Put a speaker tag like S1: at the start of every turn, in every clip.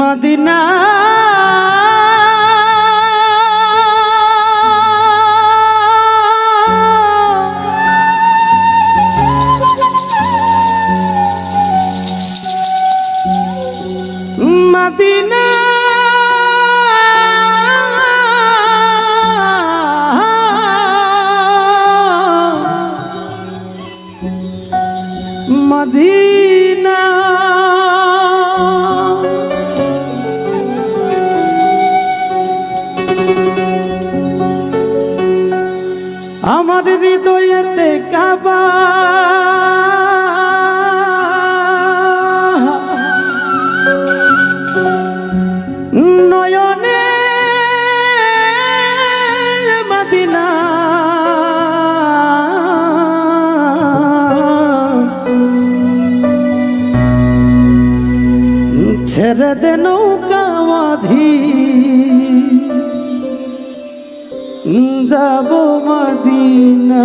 S1: Medina Medina Medina আমার হৃদয়েতে কাবা নয়নে Medina ছেড়ে দে নৌকা মাঝি যাব মদিনা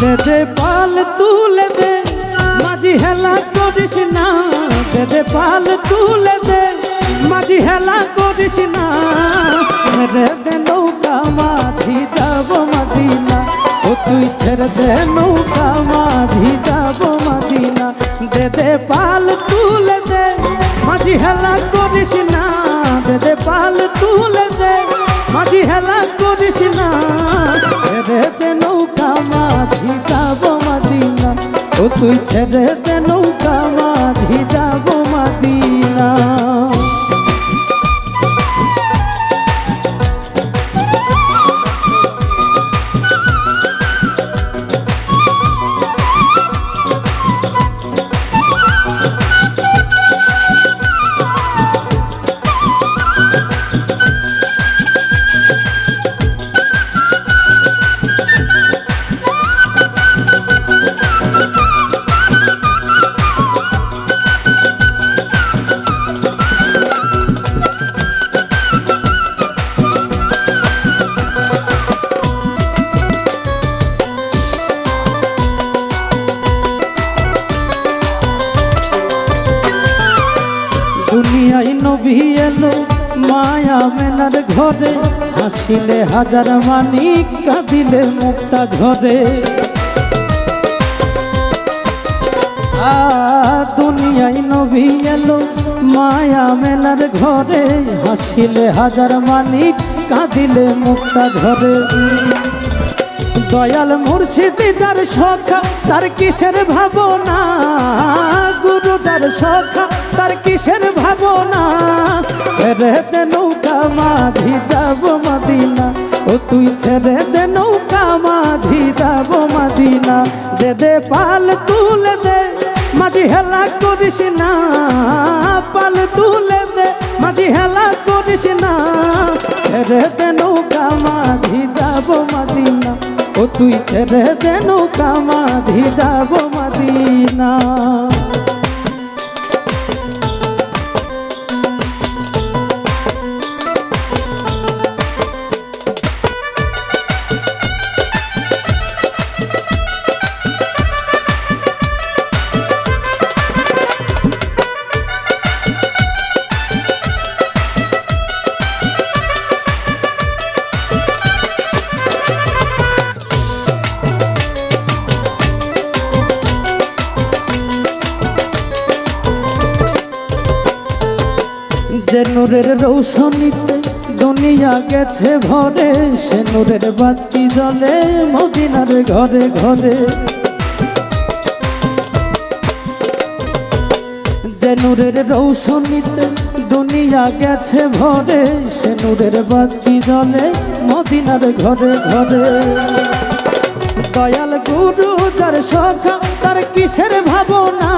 S1: দে দে পাল তুলে দে মাঝি হেলা করিস না দে দে পাল তুলে দে মাঝি হেলা করিস না ছেড়ে দে নৌকা মাঝি যাব মদিনা ও তুই ছেড়ে দে নৌকা মাঝি যাব মদিনা দে দে পাল তুলে দে মাঝি হেলা করিস না দে দে পাল তুলে দে মাঝি হেলা করিস না ছেড়ে দে নৌকা মাঝি যাব মদিনা ও তুই ছেড়ে দে নৌকা মাঝি যাব মদিনা দুনিয়ায় নবী এলো মায়া মেনার ঘরে হাসিলে হাজার মানিক কাঁদিলে মুক্তা ঝরে দুনিয়ায় নবী এলো মায়া মেনার ঘরে হাসিলে হাজার মানিক কাঁদিলে মুক্তা ঝরে দয়াল মুর্শিদ যার সখা তার কিসের ভাবনা গুরু যার সখা তার কিসের ভাবনা ছেড়ে দে নৌকা মাঝি যাব মদিনা ও তুই ছেড়ে দে নৌকা মাঝি যাব মদিনা দে দে পাল তুলে দে মাঝি হেলা করিস না পাল তুলে দে মাঝি হেলা করিস না ছেড়ে দে নৌকা মাঝি যাব মদিনা ও তুই ছেড়ে দে নৌকা মাঝি যাব মদিনা যে নূরের রৌশনীতে দুনিয়া গেছে ভরে সে নূরের বাতি জ্বলে মদিনার ঘরে ঘরে যে নূরের রৌশনীতে দুনিয়া গেছে ভরে সে নূরের বাতি জ্বলে মদিনার ঘরে ঘরে দয়াল গুরু যার সখা তার কিসের ভাবনা,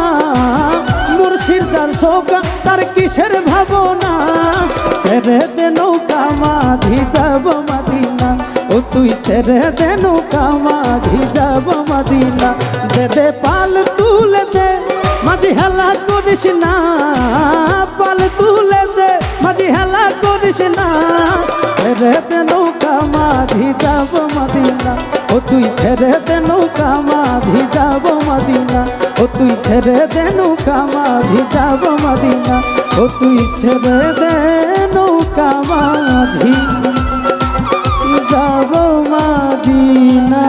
S1: মুর্শিদ যার সখা তার কিসের ভাবনা। ছেড়ে দে নৌকা মাঝি যাব মদিনা, ও তুই ছেড়ে দে নৌকা মাঝি যাব মদিনা। দে দে পাল তুলে দে মাঝি হেলা করিস না, পাল তুলে দে মাঝি হেলা করিস না। ছেড়ে দে নৌকা মাঝি যাব মদিনা, ও তুই ছেড়ে দে নৌকা মাঝি যাব মদিনা, ও তুই ছেড়ে দে নৌকা মাঝি যাব মদিনা, ও তুই ছেড়ে দে নৌকা মাঝি যাব মদিনা।